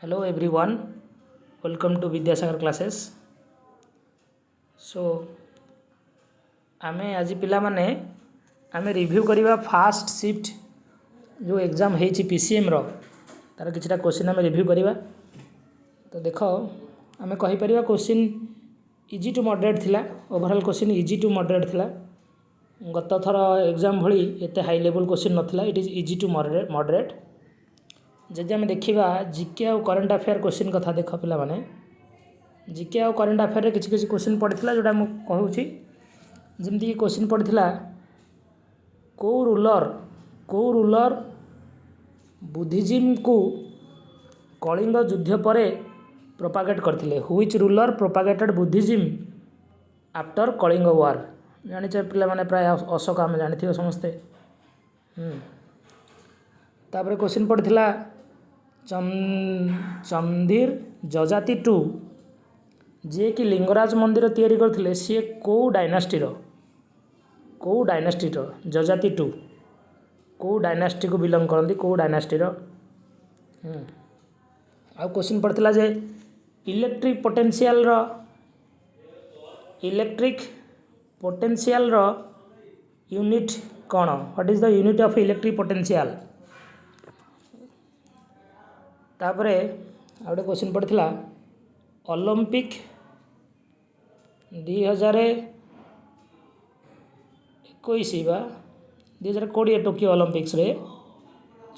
Hello everyone, welcome to Vidyasagar classes. So आमे आज पिला माने आमे रिव्यू करिवा फास्ट शिफ्ट जो एग्जाम हेची पीसीएम रो तार किछटा क्वेश्चन आमे रिव्यू करिवा। तो देखो आमे कहि परिवा क्वेश्चन इजी टू मॉडरेट थिला, overall question easy to moderate थिला। गत थर एग्जाम भली एते हाई लेवल क्वेश्चन नथिला, it is easy to moderate. जदि आम देखा जीके आ करेन्ट अफेयर क्वेश्चन कथा देख पिला माने जीके आ करेन्ट अफेयर रे किछि क्वेश्चन पड़ता जोटा मु कहूची। जमती क्वेश्चन पड़ता को रूलर बुद्धिज्म को कलिंग युद्ध पर प्रोपागेट करथिले। Which ruler propagated Buddhism after Kalinga war. जानिचे पिला माने प्राय अशोक आम जानिथिबे समस्ते। तापर क्वेश्चन पड़ता चंदीर जजाति टू जे कि लिंगराज मंदिर तैयारी करथिले सी को डायनास्टी जजाति टू को डायनास्टी को बिलोंग करती को डायनास्टी रो। आ क्वेश्चन पड़ता जे इलेक्ट्रिक पोटेंशियल रो यूनिट कौन, what is the unit of electric potential. तापरे आउटे क्वेश्चन पड़ता ओलंपिक 2021 बा 2020 टोकियो ओलंपिक्स रे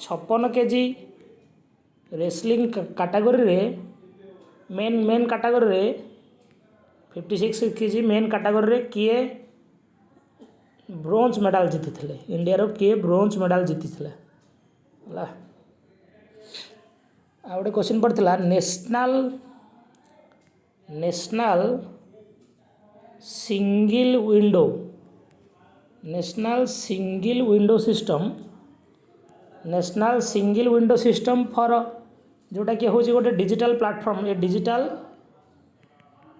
56 केजी रेसलिंग कैटेगरी रे मेन कैटेगरी रे 56 केजी मेन कैटेगरी रे किए ब्रोंज मेडल जीति थे। इंडिया रो किए ब्रोंज मेडल जीति थे। आ गोटे क्वेश्चन पड़ता national single window system for जोटा कि हूँ गोटे डिजिटल प्लेटफॉर्म। ये डिजिटल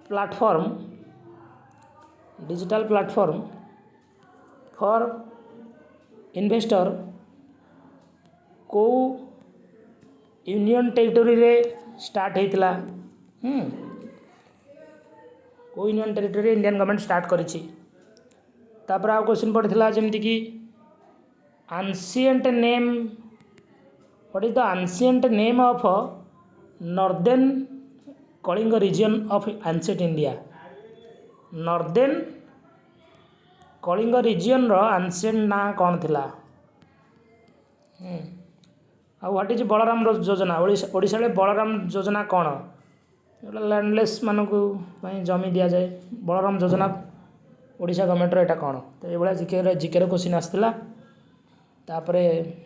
प्लेटफॉर्म फॉर इन्वेस्टर को यूनियन टेरिटोरी रे स्टार्ट होता। को union territory Indian government start करिछि। तापर आ क्वेश्चन पड़ता जमती कि ancient name, what is the ancient name of northern Kalinga region of ancient India. Northern Kalinga region रो एंशिएंट ना कौन थिला। व्हाट इज बलराम योजना, ओडिशा रे बलराम योजना कौन, लैंडलेस मानक जमी दि जाए बलराम योजना ओडिशा गवर्नमेंट रो एटा कौन। तो ये जिके क्वेश्चन आसला। तापर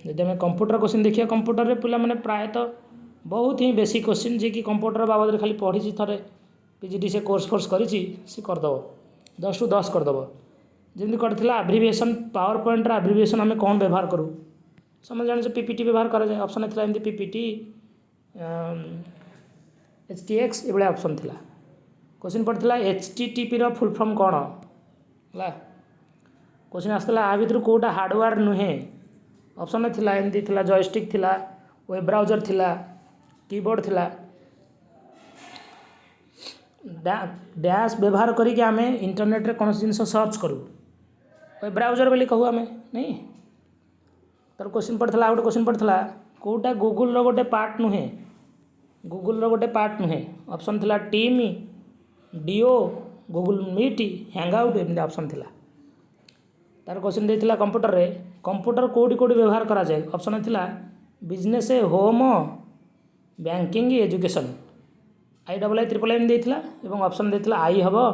जब आम कंप्यूटर क्वेश्चन देखिए कंप्यूटर रे पिला माने प्रायतः बहुत ही बेसिक क्वेश्चन जी कि कंप्यूटर बाबद खाली पढ़ी थे पीजीडी से कोर्स करी करदेव 10 टू 10 करदेव। जमी करता एब्रिविएशन पावर पॉइंट एब्रिविएशन आम कौन व्यवहार करूँ समझ जाने पीपीटी व्यवहार करा जाए। ऑप्शन था एमती पीपीटी HTX ये ऑप्शन थिला। क्वेश्चन पड़ता HTTP रो फुल फॉर्म कौन है। क्वेश्चन आसला आ भितर कोटा हार्डवेयर नुहे। ऑप्शन थिला एमती थिला जॉयस्टिक थिला, वेब ब्राउजर थिला, कीबोर्ड थिला। डैश व्यवहार करके आम इंटरनेट रे कौन जिनस सर्च करूँ वेब ब्राउजर बोली कहूँ आम नहीं। तर क्वेश्चन पड़ता गोटे क्वेश्चन पड़ता कोटा गूगल रो गोटे पार्ट नुहे। ऑप्शन थिला team, Duo, Google Meet, Hangout एमती ऑप्शन थिला। तार क्वेश्चन देथिला कंप्यूटर कोडी व्यवहार करा जाए। ऑप्शन थिला business, home, banking, education. IIII triple I देथिला एवं ऑप्शन देथिला आई हबो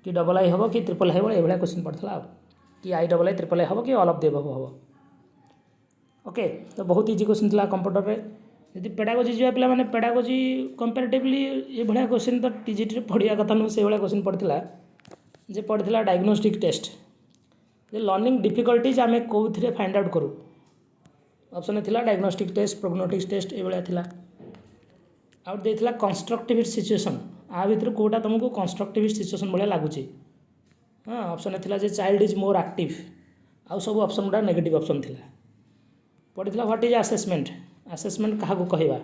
कि डबल आई हबो कि ट्रिपल आई हबो। एभला क्वेश्चन पड़ता कि IIII ट्रिपल आई हबो कि ऑल ऑफ द अबव हबो। ओके, तो बहुत इजी क्वेश्चन थिला कंप्यूटर रे। यदि पेडागोजी जा पिला माने पेडागोजी कंपैरेटिवली ये भलिया क्वेश्चन तो टीजीटी रे पढ़िया कथा नु से भलिया क्वेश्चन पड़ता जे पड़ता डायग्नोस्टिक टेस्ट जे लर्निंग डिफिकल्टीज आम कौन फाइंड आउट करूँ। ऑप्शन थिला डायग्नोस्टिक टेस्ट, प्रोग्नोस्टिक टेस्ट ये भलिया थिला। आउट देथिला कंस्ट्रक्टिव सिचुएशन। आ भितर कोटा तुमको कंस्ट्रक्टिव सिचुएशन भाया लगुच। हाँ, ऑप्शन थिला जे चाइल्ड इज मोर एक्टिव। आउ सब ऑप्शन गुड़ा नेगेटिव ऑप्शन थिला पड़ीला व्हाट इज असेसमेंट असेसमेंट क्या कहवा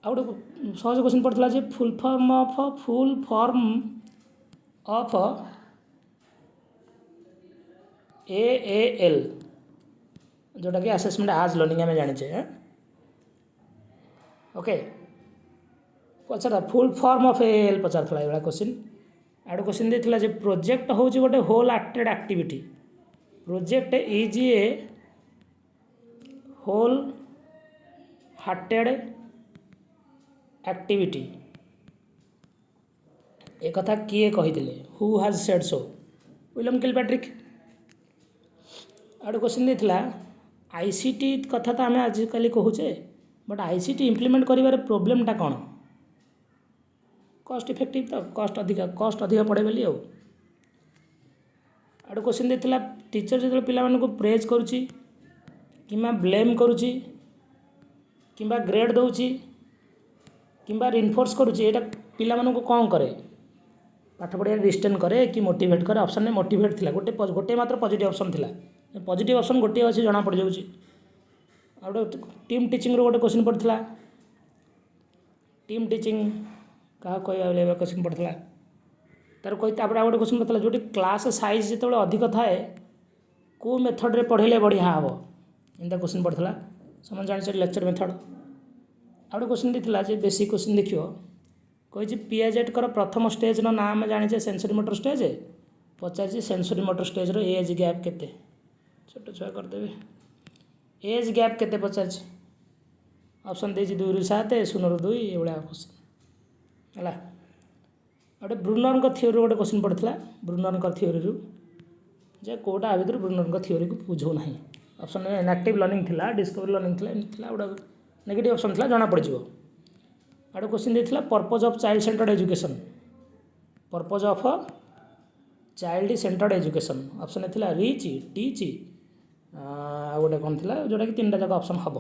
आ गोटे सहज क्वेश्चन पड़ता जे फुल फॉर्म ऑफ AAL जोटा कि असेसमेंट आज लर्निंग आम जाने ओके पचार फुल फॉर्म ऑफ AAL पचार ये क्वेश्चन आड़ क्वेश्चन देता जे प्रोजेक्ट हूँ गोटे whole acted activity project is a wholehearted activity एक कथा किए कही हु हाज सेड सो विलियम किलपैट्रिक आड़ क्वेश्चन देता आईसीटी कथा तो आम आजिकल कहूचे बट आईसीटी इम्प्लीमेंट कर प्रोब्लेमटा कौन कॉस्ट इफेक्टिव तो कॉस्ट अधिका पड़े बोली आड़ क्वेश्चन देता टीचर जो पिला प्रेज करुच्ची किंबा ब्लेम करुच्ची किंबा ग्रेड दौची किंबा रिनफोर्स करुच्ची एटा पिला कौन करे पाठ पढ़िया डिस्टेन करे कि मोटिवेट करे ऑप्शन में मोटिवेट थिला गोटे मात्र पॉजिटिव ऑप्शन थिला पॉजिटिव ऑप्शन गोटे अच्छे जना पड़ जाऊँगी आ गोटे टीम टीचिंग गोटे क्वेश्चन पड़ता टीम टीचिंग क्या कह क्वेश्चन पड़ता तार कही आ गोटे क्वेश्चन पड़ता जो क्लास साइज जो अधिक थाए को मेथड पढ़ेले बढ़िया हम इनता क्वेश्चन पड़ता समझ जाने लेक्चर मेथड आ गोटे क्वेश्चन देता जे बेसिक क्वेश्चन देखियो कही पियाजेट कर प्रथम स्टेज ना आम जाने सेंसरी मोटर स्टेज पचार sensory motor stage age gap केते छोट छुआ करदेवे एज गैप केते पचार ऑप्शन दे 2 ରୁ 7 0 ରୁ 2 ये क्वेश्चन है गोटे ब्रूनर थ्योरी गोटे क्वेश्चन पड़ता ब्रूनर थ्योरी जे कोटा भितर ब्रूनर थ्योरी को बुझो ना ऑप्शन में इनएक्टिव लर्निंग थिला डिस्कवरी लर्निंग थिला गोटे नेगेटिव ऑप्शन थिला जना पड़ जाओ आड़ क्वेश्चन देता purpose of child centred education purpose of child centred education option थिला रीच टीच आ गोटे कौन थिला जोटा कि 3टा जाक ऑप्शन हम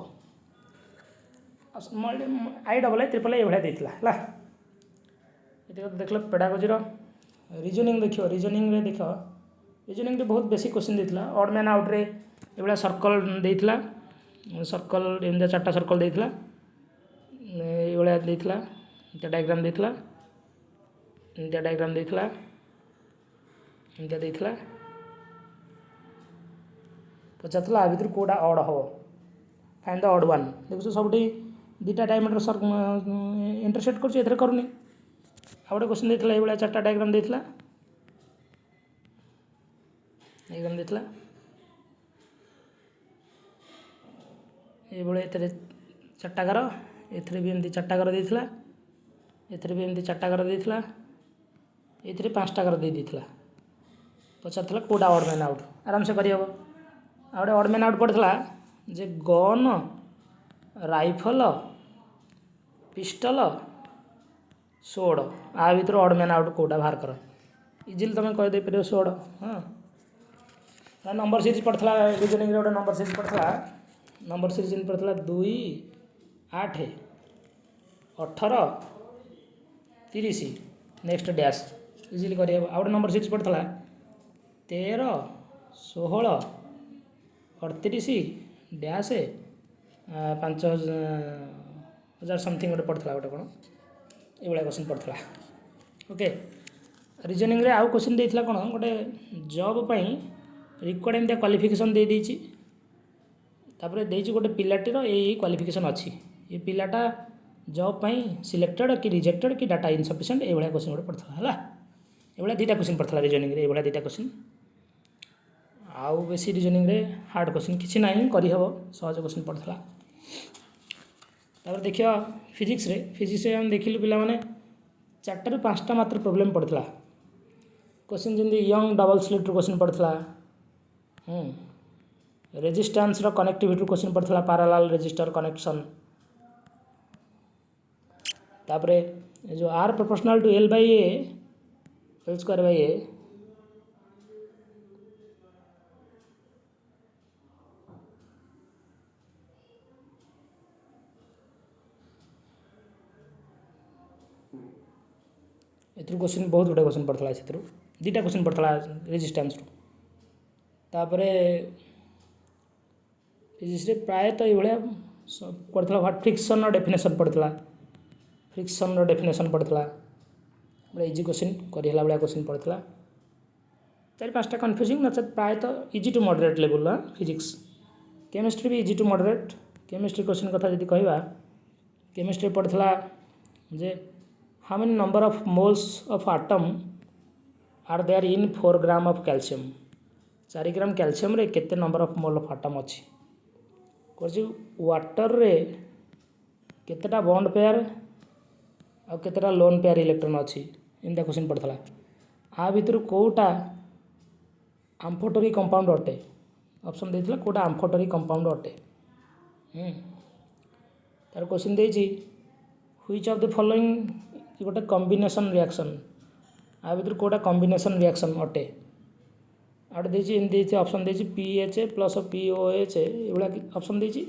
IIII ये देता है ये देख लो पेडागोजी रीजनिंग देखियो रीजनिंग रे देख रीजनिंग रे बहुत बेसिक क्वेश्चन देता ऑड मैन आउट रे ये सर्कल देता सर्कल एम 4टा सर्कल देता ये देता डायग्राम देता एमती डायग्राम देता एमती देता पचार आ भर कौटा अड हम फाइंड द ऑड वन देखो सब 2टा डायमीटर इंटरसेक्ट कर करूनी आ गोटे क्वेश्चन देता ये 4टा डायग्राम देता डायग्राम देता ये 4टा घर एथरे भी एमती 4टा घर देता एथरे भी एमती 4टा घर देता ये 5टा घर दे देता पचार कौटा ऑड मैन आउट आराम से करहब आ गए ऑड मैन आउट पड़ता जे गन राइफल पिस्टल सोड आ भर ऑड मैन आउट कौटा बाहर कर इजिली तुम कहीदे पार सोड हाँ नंबर सीरीज पड़ता रीजनिंग गोटे नंबर सीरीज पड़ता नंबर सीरीज पड़ता 2 8 18 30 नेक्स्ट डैश इजिली करहब आ गए नंबर सीरीज पड़ता 13 16 38 डैश 5000 समथिंग गोटे पड़ता गोटे कौन ये क्वेश्चन पड़ता ओके रीजनिंग रे आउ क्वेश्चन देता कौन गोटे जॉब पाई रिक्वायर्ड एमती क्वालिफिकेशन दे देछि तापर देछि गोटे पिलाटीर यही क्वालिफिकेशन अच्छी ये पिलाटा जॉब पाई सिलेक्टेड कि रिजेक्टेड कि डाटा इनसफिशिएंट ये क्वेश्चन गोटे पड़ता है ये 2टा क्वेश्चन पड़ता रीजनिंग रे ये 2टा क्वेश्चन आउ बेसी रीजनिंग रे हार्ड क्वेश्चन किसी ना करहब सहज क्वेश्चन पड़ता तापर देखिए फिजिक्स रे हम देखिलु पिला माने 4टा ରୁ 5टा मात्र प्रॉब्लम पड़ता क्वेश्चन जमी यंग डबल स्लिट क्वेश्चन पड़ता रेजिस्टेंस रो कनेक्टिविटी क्वेश्चन पड़ता पैरेलल रेजिस्टर कनेक्शन तापर जो R proportional to L square by A question बहुत गुटे क्वेश्चन पड़ता से दुटा क्वेश्चन पड़ता रेजिस्टेंस तापर फिजिक्स प्रायतः ये पड़ता व्हाट फ्रिक्शन डेफिनेशन पड़ता फ्रिक्शन डेफिनेशन पड़ता बड़े इजी क्वेश्चन करला भाया क्वेश्चन पड़ता 4-5टा कन्फ्यूजिंग नचेत प्रायतः easy to moderate level physics chemistry भी easy to moderate chemistry question कथा जदि कहवा केमिस्ट्री पड़ता जे how many number of moles of atom are there in 4 gram of calcium 4 gram calcium रे केते number of mole of atom अच्छी कौन वाटर रे केतेटा बॉन्ड पेयर आ केतेटा लोन पेयर इलेक्ट्रॉन अच्छी एमती क्वेश्चन पड़ता आ भितर कोटा आम्फोटरी कंपाउंड अटे ऑप्शन देथिला कोटा आम्फोटरी कंपाउंड अटे तार क्वेश्चन देछि व्हिच ऑफ द फॉलोइंग गोटे कॉम्बिनेशन रिएक्शन आ भितर कोटा कॉम्बिनेशन रिएक्शन अटे आउट देछि एमती ऑप्शन देछि पीएचए प्लस पीओएच एभला ऑप्शन देछि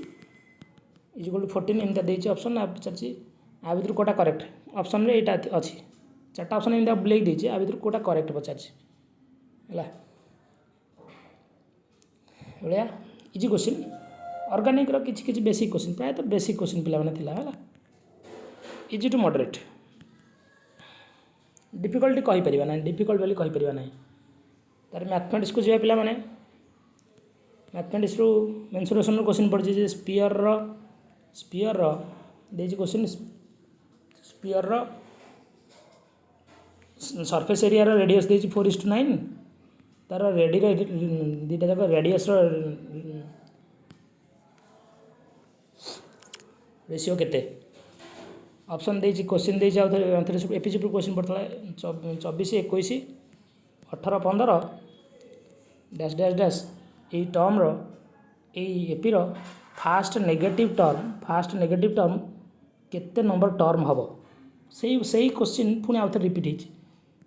इक्वल टू 14 एमती देछि ऑप्शन आ पचाछि आ भितर कोटा करेक्ट ऑप्शन रे एटा अछि 4टा ऑप्शन एमती ब्लैक देछि आ भितर कोटा करेक्ट पचाछि हला भाया इजी क्वेश्चन ऑर्गेनिक रो किछि बेसिक क्वेश्चन प्राय तो बेसिक क्वेश्चन पिला माने थिला हला इजी टू मॉडरेट डिफिकल्टी कहि परिबा ना डिफिकल्ट बोली कहि परिबा ना तार मैथमेटिक्स को जे पिला माने मैथमेटिक्स रो मेंसुरेशन रो क्वेश्चन पड़ जे स्फीयर रो देछि क्वेश्चन स्फीयर रो सरफेस एरिया रो रेडियस देछि 4:9 तार रेडी दुटा जाक रेडियस रेशियो केते ऑप्शन देछि क्वेश्चन देछि आउथरे एपीसीपी क्वेश्चन पड़ता 24 21 18 15 डैश डैश डैश ये टर्म रो एपी रो फास्ट नेगेटिव टर्म केते नंबर टर्म हबो सही क्वेश्चन पुणी आउथरे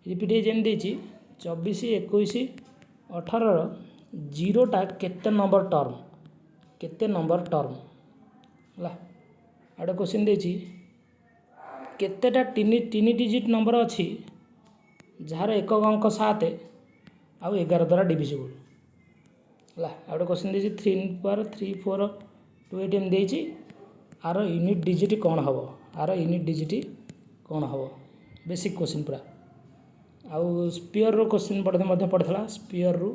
रिपीट जेन देछि 24 21 18 जीरोटा केते नंबर टर्म ला आडे क्वेश्चन देछि केतेटा तीन डिजिट नंबर अच्छी जार एक अंक 7 आउ 11 द्वारा डिविजिबल ला आउट क्वेश्चन देछि 3 पर 3 4 2 8 एम देछि आर यूनिट डिजिट कौन हम बेसिक क्वेश्चन पूरा आउ स्पीयर रो क्वेश्चन पड़ता स्पीयर रू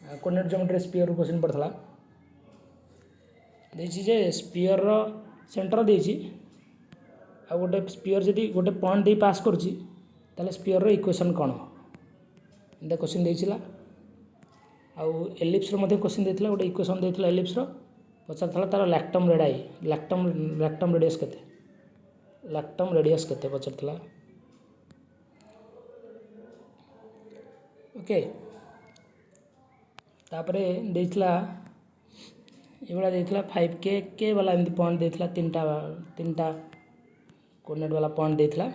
कोऑर्डिनेट ज्योमेट्री स्पीयर रो क्वेश्चन पड़ता देछि जे स्पीयर रो सेंटर देछि आ गोटे स्पीयर जदि गोटे पॉइंट दे पास करछि ताले स्पीयर रो इक्वेशन कोन एंदा क्वेश्चन देछिला आउ एलिप्स रो मध्ये क्वेश्चन देथिला गोटे इक्वेशन देथिला एलिप्स रो पचारथला तार लैक्टम रेडियस केते पचारथला ओके तापरे देथिला एवला देथिला 5k वाला एमती पॉइंट देथिला तीनटा कोऑर्डिनेट वाला पॉइंट देथिला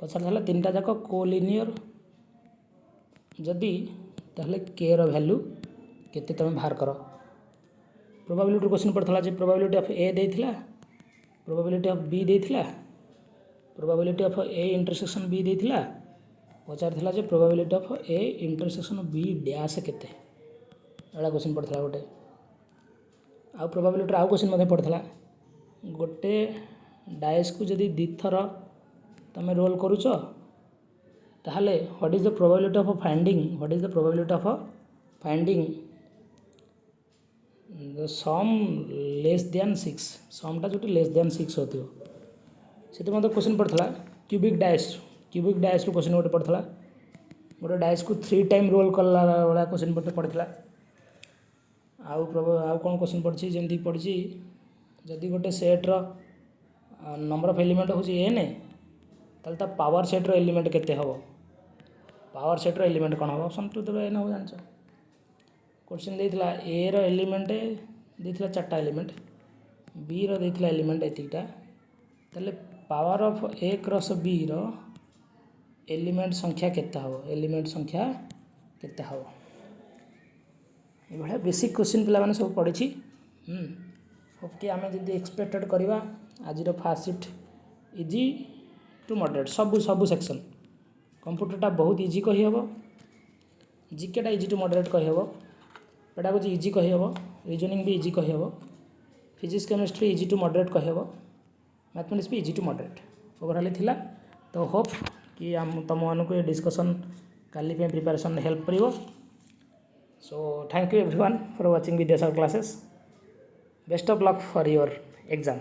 पचारथला तीनटा जाक कोलिनियर जदि ताहले k रो वैल्यू केते तमे बाहर करो प्रोबेबिलिटी क्वेश्चन पड़ता जे प्रोबेबिलिटी ऑफ ए देथिला प्रोबेबिलिटी ऑफ बी देथिला probability of A intersection B देथिला पचारथला जे probability of A intersection B dash केते एला क्वेश्चन पड़ता गोटे आउ प्रोबेबिलिटी आउ क्वेश्चन मध्ये पड़ता गोटे डायस को जदि दिथर तमे रोल करूछ ताहले what is the probability of finding the sum less than 6 समटा जो लेस देन 6 होतियो सेते मध्ये क्वेश्चन पड़ता क्यूबिक डायस रो क्वेश्चन गोटे पड़ता गोटे डायस को 3 टाइम रोल कला वाला क्वेश्चन पड़ता आउ कौन क्वेश्चन पड़ी जमी पड़ी जदि गोटे सेट रो नंबर ऑफ एलिमेंट हो एन ताल ता पावर सेट रो एलिमेंट केते हबो पावर सेट रो एलिमेंट कोन हबो ऑप्शन 2 देबे एन हो जानछ क्वेश्चन देथिला ए रो एलिमेंट देथिला 4टा एलिमेंट बी रो देथिला एलिमेंट एतिटा ताले power of A cross B रो एलिमेंट संख्या केते हबो ये बेसिक क्वेश्चन पिला माने सब पढ़ी होप कि आम जब एक्सपेक्टेड करवा आज first shift easy to moderate सब सेक्शन कंप्यूटरटा बहुत इजी कही हम जीकेटा इजी टू मॉडरेट कही हम पेडागोजी इजी कही हम रीजनिंग भी इजी कही हम physics chemistry easy to moderate कही हम मैथमेटिक्स भी इजी टू मॉडरेट ओवरऑल थिला। तो होप कि तुम मानक ये डिस्कशन काली प्रिपरेशन हेल्प करिवो। So thank you everyone for watching Vidyasagar classes. Best of luck for your exam.